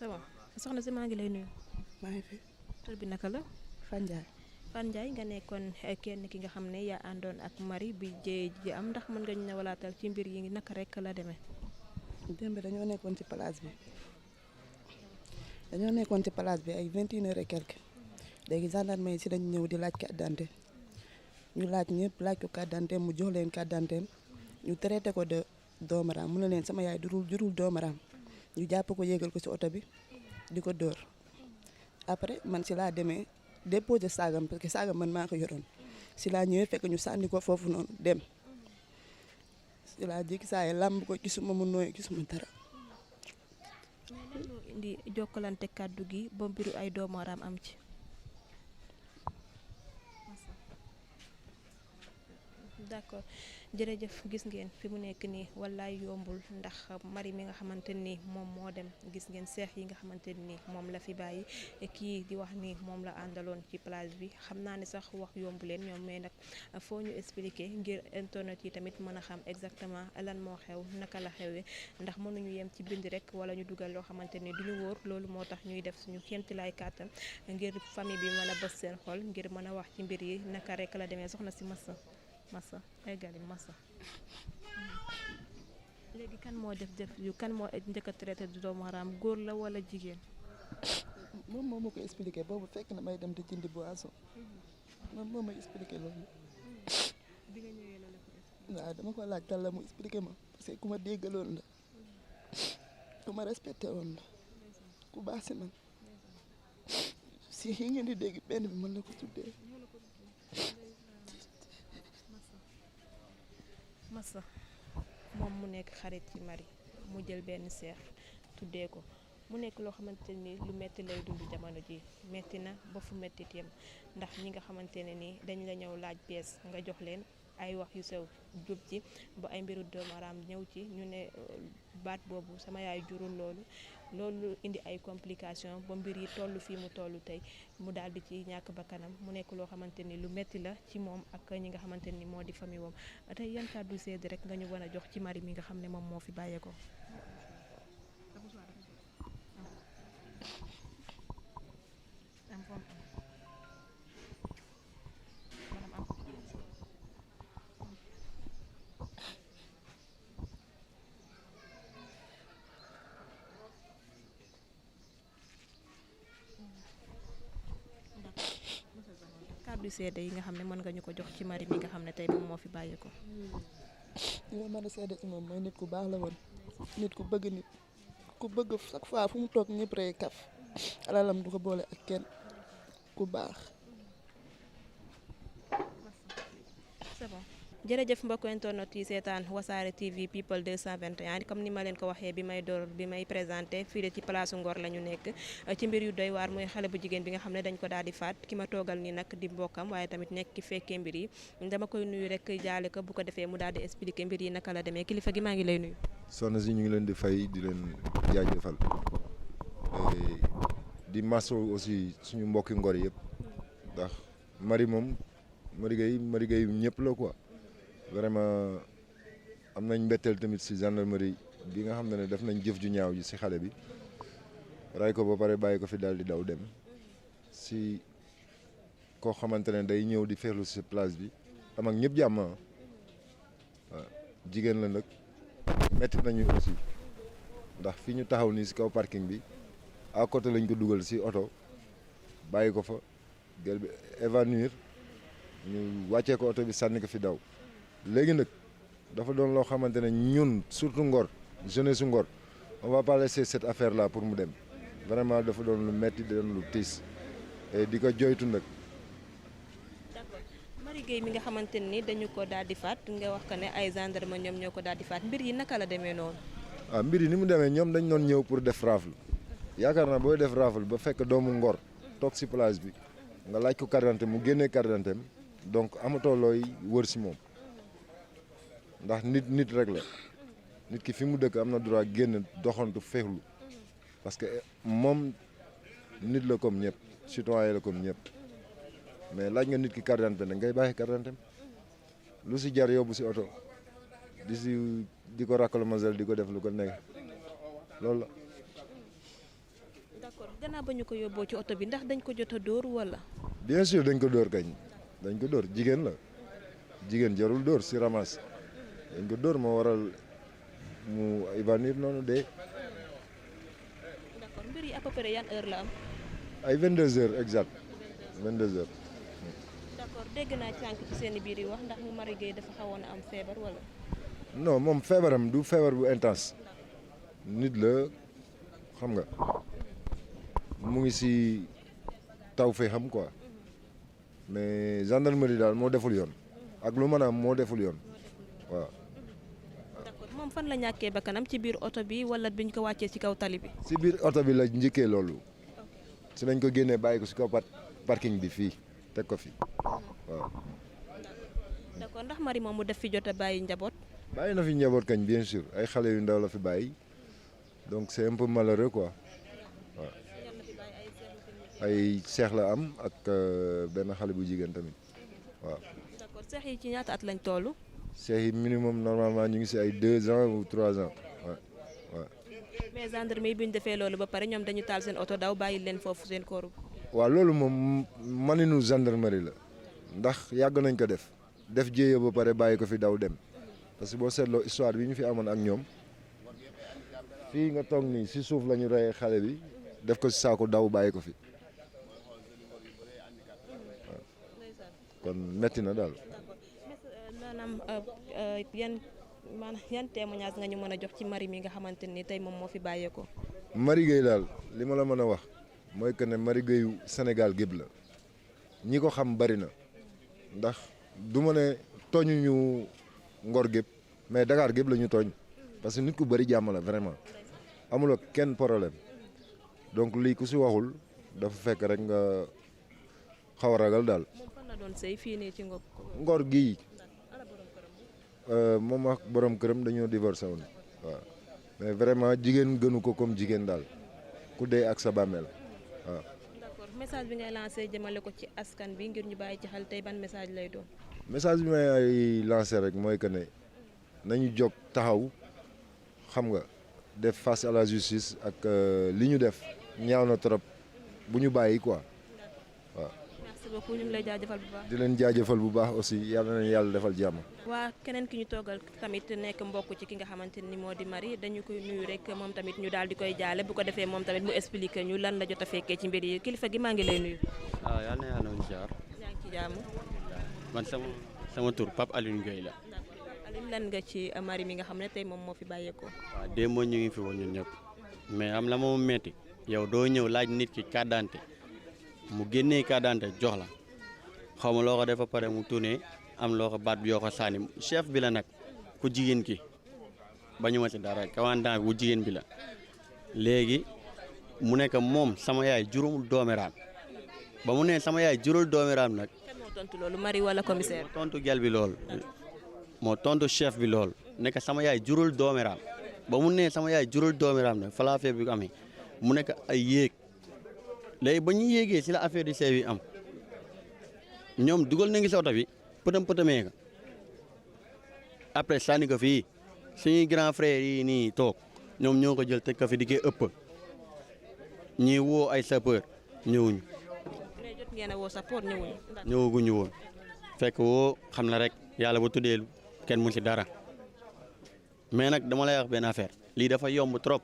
ça va soxna si maa ngi lay nuyu. maa ngi fi. tur bi naka la. Fan Ndiaye. Fan Ndiaye nga nekkoon kenn ki nga xam ne yaa àndoon ak Marie bi jéey ji am ndax mën nga ñu ñëwalaatal ci mbir yi naka rek la demee. démb dañoo nekkoon ci place bi ay 21h et quelque léegi gendarme yi si dañu ñëw di laaj carte d'identité ñu laaj ñëpp laaj ko carte d'identité mu jox leen carte d'identité ñu traité ko de doomaraam mu ne leen sama yaay jurul doomaraam ñu jàpp ko yéegal ko si oto bi di ko dóor après man si laa demee déposé saagam parce que saagam man maa ko yoroon si laa ñëwee fekk ñu sànni ko foofu noonu dem si laa jékki saa yi làmb ko gisuma mu nooy gisuma dara. mais lan moo indi jokkalante kàddu gi ba mbiru ay doomaraam am ci. d'accord jërëjëf gis ngeen fi mu nekk nii wallaay yombul ndax Marie mi nga xamante ni moom moo dem gis ngeen seex yi nga xamante ni moom la fi bàyyi kii di wax ni moom la àndaloon ci plage bi xam naa ne sax wax yombu leen ñoom mais nag foo ñu expliquer ngir internet yi tamit mën a xam exactement lan moo xew naka la xewee ndax mënuñu yem ci bind rek wala ñu dugal loo xamante ni duñu wóor loolu moo tax ñuy def suñu kéemtilaay kàttan ngir famille bi mën a bës seen xol ngir mën a wax ci mbir yi naka rek la demee soxna si massa eggali massa léegi kan moo def yu kan moo njëkk a traité du doomu haram góor la wala jigéen. moom moo ma ko expliqué boobu fekk na may dem di jëndi boisson moom moo ma expliqué loolu. bi nga ñëwee la ko waaw dama ko laaj kan la mu expliqué ma parce que ku ma déggaloon la ku ma respecté woon la ku baax si man si yi ngeen di dégg benn bi mën na ko tuddee. massa moom mu nekk xarit ci Marie mu jël benn seex tuddee ko mu nekk loo xamante ni lu metti lay dund jamono ji metti na ba fu mettit yem ndax ñi nga xamante ne ni dañ la ñëw laaj pièce nga jox leen ay wax yu sew jub ci ba ay mbiru doomaraam ñëw ci ñu ne baat boobu sama yaay jurul loolu indi ay complication ba mbir yi toll fii mu toll tey mu daal di ci ñàkk bakkanam mu nekk loo xamante ni lu metti la ci moom ak ñi nga xamante ni moo di famille woom tey yan kàddu seede rek nga ñu mën a jox ci Marie mi nga xam ne moom moo fi bàyyeekoo. kàddu seede yi nga xam ne mën nga ñu ko jox ci Marie mi nga xam ne tey moom moo fi bàyyi ko. li ma mën a seede ci moom mooy nit ku baax la woon nit ku bëgg nit ku bëgg chaque fois fu mu toog ñëpp rey kaf alalam du ko boole ak kenn ku baax. c'est bon. jërëjëf mbokk internet yi seetaan wasaare TV people 221 comme ni ma leen ko waxee bi may présenté fii de ci place Ngor la ñu nekk ci mbir yu doy waar mooy xale bu jigéen bi nga xam ne dañ ko daal di faat ki ma toogal ni nag di mbokkam waaye tamit nekk ki fekkee mbir yi dama koy nuyu rek jaale ko bu ko defee mu daal di expliquer mbir yi naka la demee kilifa gi maa ngi lay nuyu. soxna si ñu ngi leen di fay di leen jaajëfal di maso aussi suñu mbokki Ngor yëpp ndax Marie Gueye ñëpp la quoi. vraiment am nañ mbetteel tamit ci gendarmerie bi nga xam ne def nañ jëf ju ñaaw ji ci xale bi ray ko ba pare bàyyi ko fi daal di daw dem ci koo xamante ne day ñëw di feexlu ci place bi am ak ñëpp jàmm waaw jigéen la nag metti nañu aussi ndax fi ñu taxaw nii ci kaw parking bi à côté lañ ko dugal ci oto bàyyi ko fa gel bi évanouir ñu wàccee ko oto bi sànni ko fi daw léegi nag dafa doon loo xamante ne ñun surtout Ngor jeunesse su Ngor on va pas laisser cette affaire là pour mu dem vraiment dafa doon lu metti doon lu tiis et di ko joytu nag. d'accord Marie Gueye mi nga xamante ni dañu ko daal di faat nga wax ko ne ay gendarme ñoom ñoo ko daal di faat mbir yi naka la demee noonu. mbir yi ni mu demee ñoom dañ doon ñëw pour def rafle yaakaar naa booy def rafle ba fekk doomu Ngor toog ci plage bi nga laaj ko carte d'identité mu génnee carte d'identité donc amatoo looy wër ci moom. ndax nit rek la nit ki fi mu dëkk am na droit génn doxantu feexlu parce que moom nit la comme ñëpp citoyen la comme ñëpp mais laaj nga nit ki carte d'identité da ngay bàyyi carte d'identité lu ci jar yóbbu ci oto di ko rakkal masel di ko def lu ko nekk loolu la. gannaaw ba ñu ko yóbboo ci oto bi ndax dañ ko jot a dóor wala. bien sûr dañ ko dóor kañ dañ ko dóor jigéen la jigéen jarul dóor si ramas dañ ko dóor moo waral mu évanouir noonu de. d'accord mbir yi à peu près yan heure la am. ay 22 heures exact 22 heures. d'accord dégg naa sànq ci seen biir yi wax ndax Marie Gueye dafa xawoon a am feebar wala. non moom feebaram du feebar bu intense nit la xam nga mu ngi si taw fee xam quoi mais gendarmerie daal moo deful yoon ak lu mën a am moo deful yoon waaw. d'accord moom fan la ñàkkee bakkanam ci biir oto bi wala biñ ko wàccee ci kaw tali bi. si biir oto bi la njëkkee loolu si lañ ko génnee bàyyi ko si kaw parking bi fii teg ko fi waaw. d'accord ndax Marie moom mu def fi jot a bàyyi njaboot. bàyyi na fi njaboot kañ bien sûr ay xale yu ndaw la fi bàyyi donc c'est un peu malheureux quoi waaw. ay seex la am ak benn xale bu jigéen tamit waaw. d'accord seex yi ci ñaata at lañ toll. seex yi minimum normalement ñu ngi si ay 2 ans ou 3 ans waaw waaw. mais gendarmerie bi ñu defee loolu ba pare ñoom dañu taal seen oto daw bàyyi leen foofu seen kóoru. waaw loolu moom maninu gendarmerie la ndax yàgg nañ ko def jéeya ba pare bàyyi ko fi daw dem parce que boo seetloo histoire bi ñu fi amoon ak ñoom fii nga toog nii si suuf la ñu reyee xale bi def ko si saako daw bàyyi ko fi waaw kon metti na daal. maanaam yan témoignage nga ñu mën a jox ci Marie mi nga xamante ni tey moom moo fi bàyyeekoo. Marie Gueye daal li ma la mën a wax mooy que ne Marie Gueye Sénégal gépp la ñi ko xam bari na ndax du ma ne tooñuñu Ngor gépp mais Dakar gépp la ñu tooñ parce que nit ku bari jàmm la vraiment amuloo kenn problème donc lii ku si waxul dafa fekk rek nga xaw a ragal daal. moom fan la doon sëy fii nii ci Ngor gii moom ak borom këram dañoo divorcé woon waaw mais vraiment jigéen gënu ko comme jigéen daal ku dee ak sa bàmmeel waaw. d'accord message bi ngay lancé jëmale ko ci askan bi ngir ñu bàyyi ci xel tey ban message lay doon. message bi may lancé rek mooy que ne nañu jóg taxaw xam nga def face à la justice ak li ñu def ñaaw na trop bu ñu bàyyi quoi waaw. merci beaucoup ñu ngi lay jaajëfal bu baax. di leen jaajëfal bu baax aussi yàlla nañu yàlla defal jàmm. waa keneen ki ñu toogal tamit nekk mbokk ci ki nga xamante ni moo di Marie dañu koy nuyu rek moom tamit ñu daal di koy jaale bu ko defee moom tamit mu expliqué ñu lan la jot a fekkee ci mbir yi kilifa gi maa ngi lay nuyu. waaw yal na yàlla ziar. yaa ngi ci jàmm. man sama tur Pape Alioune Gueye la. Alioune lan nga ci Marie mi nga xam ne tey moom moo fi bàyyeekoo. waaw démb ñu ngi fi woon ñun ñëpp mais am la moom metti yow doo ñëw laaj nit ki carte d'identité mu génnee carte d'identité jox la xaw ma loo ko def ba pare mu tourné am loo ko baat bi yoo ko sànni chef bi la nag ku jigéen ki ba ñu ma si dara commandant bi ku jigéen bi la léegi mu nekk moom sama yaay juróomul doomeraam ba mu ne sama yaay juróol doomeraam nag. kan moo tontu loolu Marie wala commissaire. moo tontu gel bi lool moo tontu chef bi lool nekk sama yaay juróol doomeraam ba mu ne sama yaay juróol doomeraam nag fa la affaire bi amee mu nekk ay yéeg léegi ba ñu yéegee si la affaire di sew yi am ñoom dugal nañu si oto bi. pëtëmee ko après sànni ko fii suñuy grand frère yi nii toog ñoom ñoo ko jël teg ko fi di koy ëpp ñii woo ay sapeur ñëwuñu. mais jot ngeen a woo sapeur ñëwuñu. ñëwaguñu woon fekk woo xam na rek yàlla bu tuddee kenn mu ci dara mais nag dama lay wax benn affaire lii dafa yomb trop.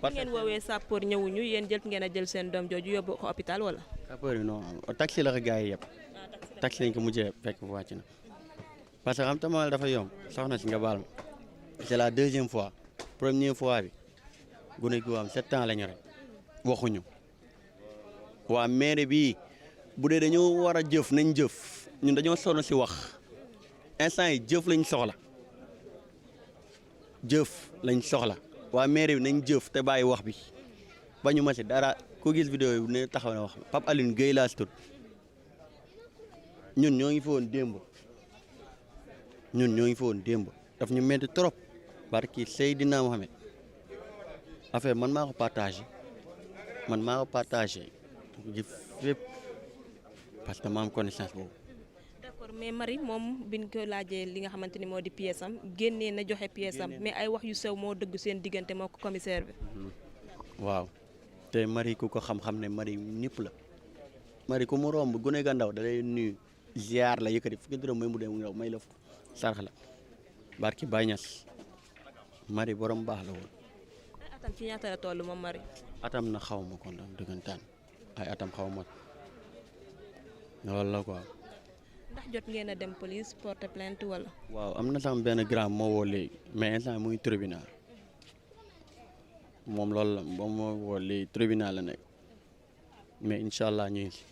parce que ngeen woowee sapeur ñëwuñu yéen jël ngeen a jël seen doom jooju yóbbu ko hôpital wala. sapeur yi non taxi la ko gars yi yëpp. taxi lañ ko mujjee fekk fu wàcc na parce que xam tamal dafa yomb soxna si nga baal ma c'est la deuxième fois première fois bi gune gu am 7 ans la ñu rek waxuñu waa maire bi bu dee dañoo war a jëf nañ jëf ñun dañoo sonn si wax instant yi jëf lañ soxla waa maire bi nañ jëf te bàyyi wax bi ba ñu ma si dara ku gis vidéo bi ne taxaw na wax Pape Alioune Gueye laa si tudd ñun ñoo ngi fi woon démb daf ñu metti trop barki Seydina Mohamed affaire man maa ko partagé ji fépp parce que ma am connaissance boobu. d'accord mais Marie moom biñ ko laajee li nga xamante ni moo di pièce am génnee na joxe pièce am mais ay wax yu sew moo dëgg seen diggante moo ko commissaire bi. waaw te Marie ku ko xam-xam ne Marie ñëpp la Marie ku mu romb gune ga ndaw da lay nuyu ziar la yëkkati fukki dërëm may mu dem ndaw may la fu sarx la barki Baye Niass Marie borom baax la woon. ay atam ci ñaata la toll moom Marie. atam na xaw ma kon dëggantaan ay atam xaw ma loolu la quoi. ndax jot ngeen a dem police porter plainte wala. waaw am na sama benn grand moo woo léegi mais instant muy tribunal moom loolu la moom moo woo léegi tribunal la nekk mais incha allah ñu ngi si.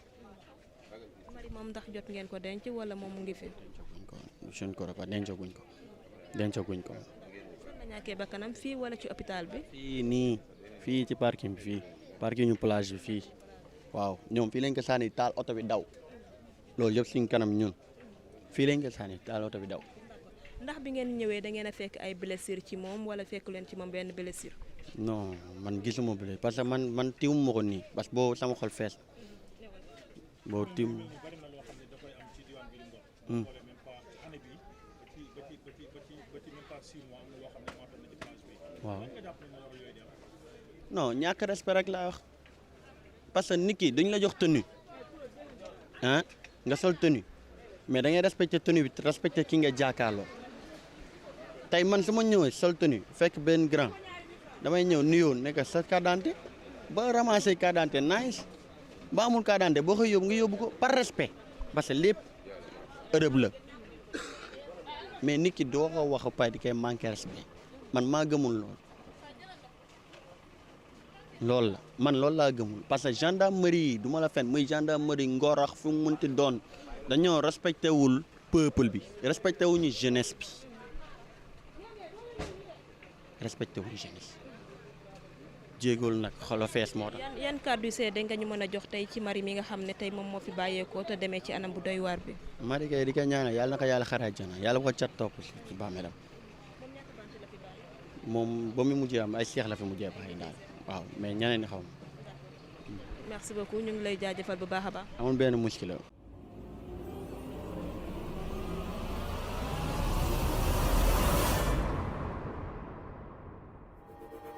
Marie moom ndax jot ngeen ko denc wala moom mu ngi fi. suñ ko rafet dencaguñ ko. fan la ñàkkee ba kanam fii wala ci hôpital bi. fii nii fii ci parking bi fii parking ñu plage bi fii waaw ñoom fii lañ ko sànni taal oto bi daw loolu yëpp suñ kanam ñun fii lañ ko sànni taal oto bi daw. ndax bi ngeen ñëwee da ngeen a fekk ay blessure ci moom wala fekku leen ci moom benn blessure. non man gisuma blessure parce que man tiwuma ko nii parce que boo sama xol fees boo tiw. waaw non ñàkk respect rek laa wax parce que nit ki dañ la jox tenue ah nga sol tenue mais da ngay respecté tenue bi respecté ki nga jàkkaarloo tey man su ma ñëwee sol tenue fekk benn grand damay ñëw nuyoo nekk sa carte d'identité ba ramasser carte d'identité nice ba amul carte d'identité boo koy yóbbu nga yóbbu ko par respect parce que lépp Europe la mais nit ki doo ko wax pay di koy manqué respect man maa gëmul loolu la man loolu laa gëmul parce que gendarmerie yi du ma la fen muy gendarmerie Ngor fu mu mënti doon dañoo respecté wul peuple bi respecté wuñu jeunesse bi respecté wuñu jeunesse jéegul nag xolo fees moo tax. yan kàddu yu seede nga ñu mën a jox tey ci Marie mi nga xam ne tey moom moo fi bàyyeekoo te demee ci anam bu doy waar bi. Marie kay di ko ñaanal yàlla na ko yàlla xare àjjana yàlla bu ko cat topp ci bàmmeelam moom ba mu mujjee am ay seex la fi mujjee bàyyi daal waaw mais ñeneen ñi xaw ma. merci beaucoup ñu ngi lay jaajëfal bu baax a baax. amul benn muskila